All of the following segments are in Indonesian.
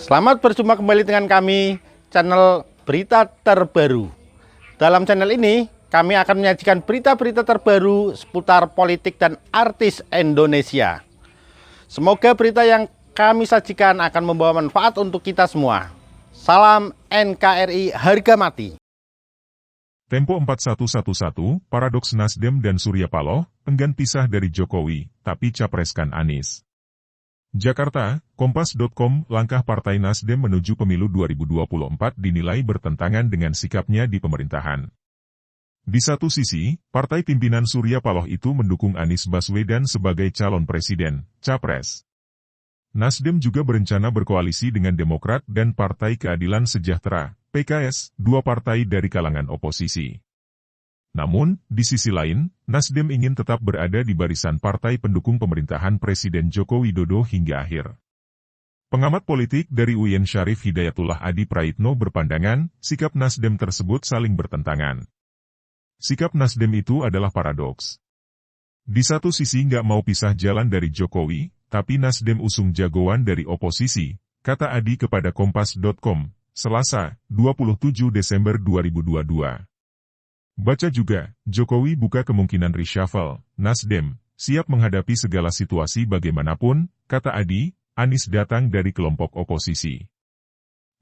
Selamat berjumpa kembali dengan kami, channel Berita Terbaru. Dalam channel ini, kami akan menyajikan berita-berita terbaru seputar politik dan artis Indonesia. Semoga berita yang kami sajikan akan membawa manfaat untuk kita semua. Salam NKRI harga mati. Tempo 4111, paradoks Nasdem dan Surya Paloh, enggan pisah dari Jokowi, tapi capreskan Anies. Jakarta, Kompas.com, langkah Partai Nasdem menuju pemilu 2024 dinilai bertentangan dengan sikapnya di pemerintahan. Di satu sisi, partai pimpinan Surya Paloh itu mendukung Anies Baswedan sebagai calon presiden, capres. Nasdem juga berencana berkoalisi dengan Demokrat dan Partai Keadilan Sejahtera, PKS, dua partai dari kalangan oposisi. Namun, di sisi lain, Nasdem ingin tetap berada di barisan partai pendukung pemerintahan Presiden Joko Widodo hingga akhir. Pengamat politik dari UIN Syarif Hidayatullah Adi Praitno berpandangan, sikap Nasdem tersebut saling bertentangan. Sikap Nasdem itu adalah paradoks. Di satu sisi nggak mau pisah jalan dari Jokowi, tapi Nasdem usung jagoan dari oposisi, kata Adi kepada Kompas.com, Selasa, 27 Desember 2022. Baca juga, Jokowi buka kemungkinan reshuffle, Nasdem, siap menghadapi segala situasi bagaimanapun, kata Adi, Anies datang dari kelompok oposisi.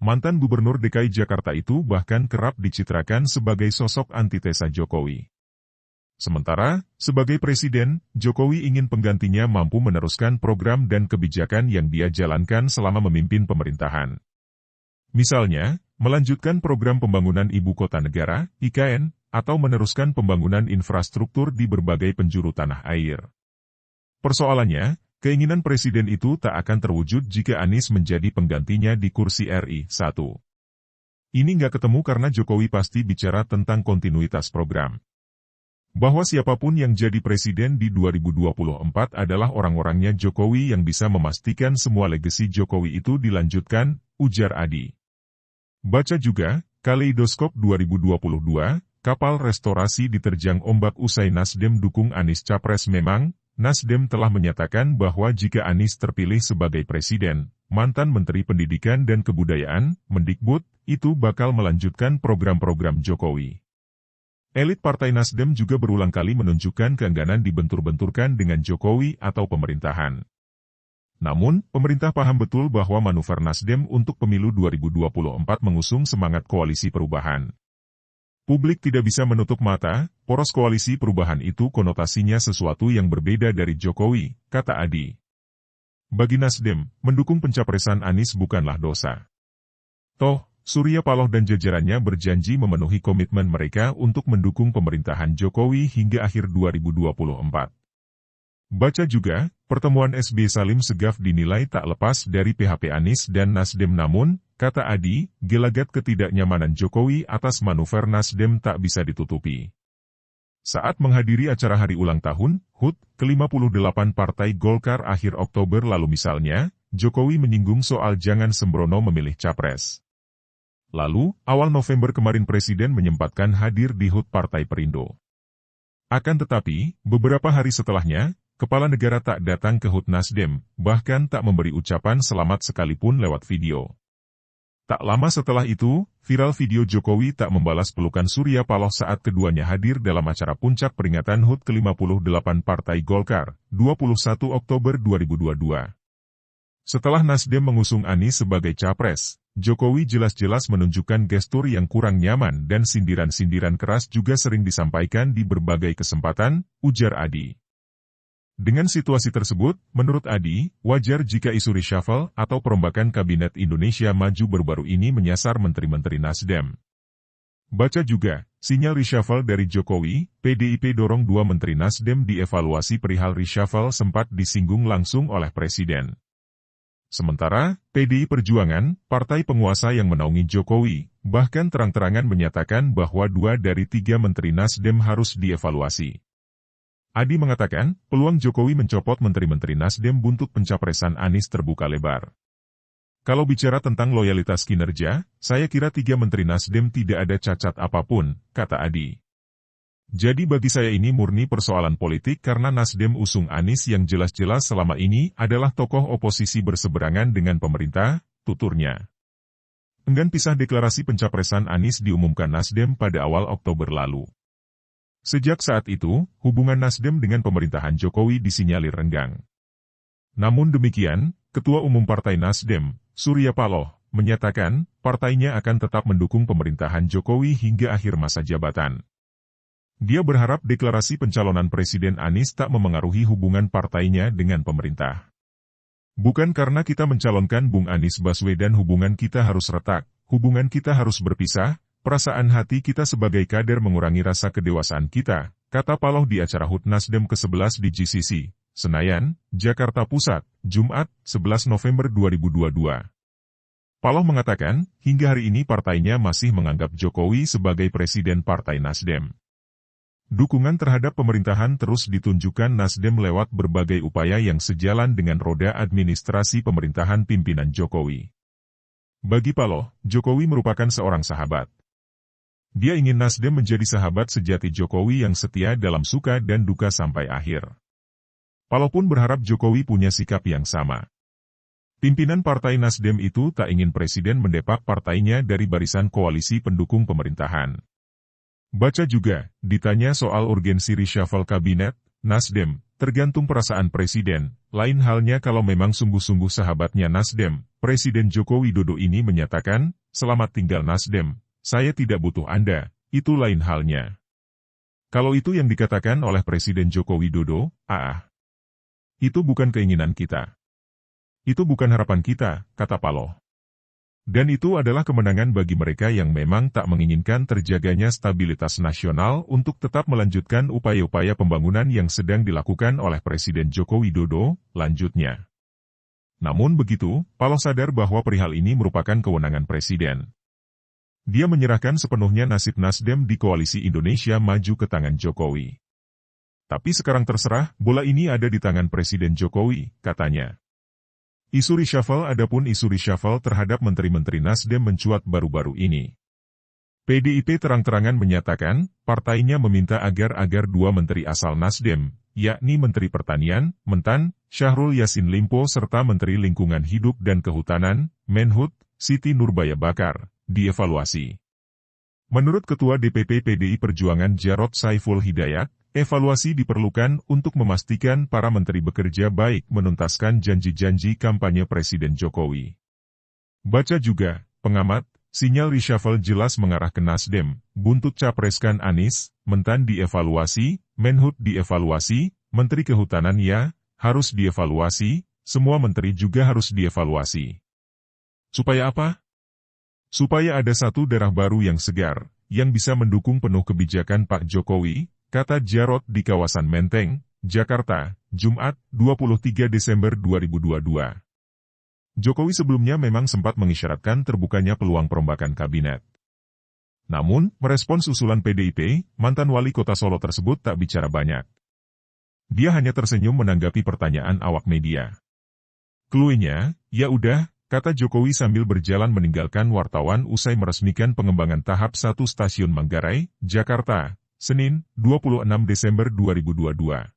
Mantan Gubernur DKI Jakarta itu bahkan kerap dicitrakan sebagai sosok antitesa Jokowi. Sementara, sebagai presiden, Jokowi ingin penggantinya mampu meneruskan program dan kebijakan yang dia jalankan selama memimpin pemerintahan. Misalnya, melanjutkan program pembangunan Ibu Kota Negara, IKN, atau meneruskan pembangunan infrastruktur di berbagai penjuru tanah air. Persoalannya, keinginan presiden itu tak akan terwujud jika Anies menjadi penggantinya di kursi RI 1. Ini nggak ketemu karena Jokowi pasti bicara tentang kontinuitas program. Bahwa siapapun yang jadi presiden di 2024 adalah orang-orangnya Jokowi yang bisa memastikan semua legasi Jokowi itu dilanjutkan, ujar Adi. Baca juga, Kaleidoskop 2022, kapal restorasi diterjang ombak usai Nasdem dukung Anies capres. Memang, Nasdem telah menyatakan bahwa jika Anies terpilih sebagai presiden, mantan Menteri Pendidikan dan Kebudayaan, Mendikbud, itu bakal melanjutkan program-program Jokowi. Elit Partai Nasdem juga berulang kali menunjukkan keengganan dibentur-benturkan dengan Jokowi atau pemerintahan. Namun, pemerintah paham betul bahwa manuver Nasdem untuk pemilu 2024 mengusung semangat koalisi perubahan. Publik tidak bisa menutup mata, poros koalisi perubahan itu konotasinya sesuatu yang berbeda dari Jokowi, kata Adi. Bagi Nasdem, mendukung pencapresan Anies bukanlah dosa. Toh, Surya Paloh dan jajarannya berjanji memenuhi komitmen mereka untuk mendukung pemerintahan Jokowi hingga akhir 2024. Baca juga, pertemuan SB Salim Segaf dinilai tak lepas dari PHP Anies dan Nasdem. Namun, kata Adi, gelagat ketidaknyamanan Jokowi atas manuver Nasdem tak bisa ditutupi. Saat menghadiri acara hari ulang tahun, HUT, ke-58 Partai Golkar akhir Oktober lalu misalnya, Jokowi menyinggung soal jangan sembrono memilih capres. Lalu, awal November kemarin Presiden menyempatkan hadir di HUT Partai Perindo. Akan tetapi, beberapa hari setelahnya, Kepala Negara tak datang ke HUT Nasdem, bahkan tak memberi ucapan selamat sekalipun lewat video. Tak lama setelah itu, viral video Jokowi tak membalas pelukan Surya Paloh saat keduanya hadir dalam acara puncak peringatan HUT ke-58 Partai Golkar, 21 Oktober 2022. Setelah Nasdem mengusung Anies sebagai capres, Jokowi jelas-jelas menunjukkan gestur yang kurang nyaman dan sindiran-sindiran keras juga sering disampaikan di berbagai kesempatan, ujar Adi. Dengan situasi tersebut, menurut Adi, wajar jika isu reshuffle atau perombakan Kabinet Indonesia Maju baru-baru ini menyasar menteri-menteri Nasdem. Baca juga, sinyal reshuffle dari Jokowi, PDIP dorong dua menteri Nasdem dievaluasi perihal reshuffle sempat disinggung langsung oleh Presiden. Sementara, PDI Perjuangan, partai penguasa yang menaungi Jokowi, bahkan terang-terangan menyatakan bahwa 2 dari 3 menteri Nasdem harus dievaluasi. Adi mengatakan, peluang Jokowi mencopot menteri-menteri Nasdem buntut pencapresan Anies terbuka lebar. Kalau bicara tentang loyalitas kinerja, saya kira 3 menteri Nasdem tidak ada cacat apapun, kata Adi. Jadi bagi saya ini murni persoalan politik karena Nasdem usung Anies yang jelas-jelas selama ini adalah tokoh oposisi berseberangan dengan pemerintah, tuturnya. Enggan pisah deklarasi pencapresan Anies diumumkan Nasdem pada awal Oktober lalu. Sejak saat itu, hubungan Nasdem dengan pemerintahan Jokowi disinyalir renggang. Namun demikian, Ketua Umum Partai Nasdem, Surya Paloh, menyatakan partainya akan tetap mendukung pemerintahan Jokowi hingga akhir masa jabatan. Dia berharap deklarasi pencalonan Presiden Anies tak memengaruhi hubungan partainya dengan pemerintah. Bukan karena kita mencalonkan Bung Anies Baswedan hubungan kita harus retak, hubungan kita harus berpisah, perasaan hati kita sebagai kader mengurangi rasa kedewasaan kita, kata Paloh di acara HUT Nasdem ke-11 di GCC, Senayan, Jakarta Pusat, Jumat, 11 November 2022. Paloh mengatakan, hingga hari ini partainya masih menganggap Jokowi sebagai presiden Partai Nasdem. Dukungan terhadap pemerintahan terus ditunjukkan Nasdem lewat berbagai upaya yang sejalan dengan roda administrasi pemerintahan pimpinan Jokowi. Bagi Paloh, Jokowi merupakan seorang sahabat. Dia ingin Nasdem menjadi sahabat sejati Jokowi yang setia dalam suka dan duka sampai akhir. Paloh pun berharap Jokowi punya sikap yang sama. Pimpinan Partai Nasdem itu tak ingin presiden mendepak partainya dari barisan koalisi pendukung pemerintahan. Baca juga, ditanya soal urgensi reshuffle kabinet, Nasdem, tergantung perasaan presiden. Lain halnya kalau memang sungguh-sungguh sahabatnya Nasdem, Presiden Joko Widodo ini menyatakan, selamat tinggal Nasdem, saya tidak butuh Anda, itu lain halnya. Kalau itu yang dikatakan oleh Presiden Joko Widodo, itu bukan keinginan kita. Itu bukan harapan kita, kata Paloh. Dan itu adalah kemenangan bagi mereka yang memang tak menginginkan terjaganya stabilitas nasional untuk tetap melanjutkan upaya-upaya pembangunan yang sedang dilakukan oleh Presiden Joko Widodo, lanjutnya. Namun begitu, Paloh sadar bahwa perihal ini merupakan kewenangan Presiden. Dia menyerahkan sepenuhnya nasib Nasdem di Koalisi Indonesia Maju ke tangan Jokowi. Tapi sekarang terserah, bola ini ada di tangan Presiden Jokowi, katanya. Isu reshuffle adapun isu reshuffle terhadap menteri-menteri Nasdem mencuat baru-baru ini. PDIP terang-terangan menyatakan, partainya meminta agar dua menteri asal Nasdem, yakni Menteri Pertanian, Mentan, Syahrul Yassin Limpo serta Menteri Lingkungan Hidup dan Kehutanan, Menhut, Siti Nurbaya Bakar, dievaluasi. Menurut Ketua DPP PDI Perjuangan Jarod Saiful Hidayat, evaluasi diperlukan untuk memastikan para menteri bekerja baik menuntaskan janji-janji kampanye Presiden Jokowi. Baca juga, pengamat, sinyal reshuffle jelas mengarah ke Nasdem, buntut capreskan Anies, Mentan dievaluasi, Menhut dievaluasi, Menteri Kehutanan harus dievaluasi, semua menteri juga harus dievaluasi. Supaya apa? Supaya ada satu darah baru yang segar, yang bisa mendukung penuh kebijakan Pak Jokowi, kata Jarod di kawasan Menteng, Jakarta, Jumat, 23 Desember 2022. Jokowi sebelumnya memang sempat mengisyaratkan terbukanya peluang perombakan kabinet. Namun, merespons usulan PDIP, mantan wali kota Solo tersebut tak bicara banyak. Dia hanya tersenyum menanggapi pertanyaan awak media. Cluenya, ya udah, kata Jokowi sambil berjalan meninggalkan wartawan usai meresmikan pengembangan tahap 1 stasiun Manggarai, Jakarta, Senin, 26 Desember 2022.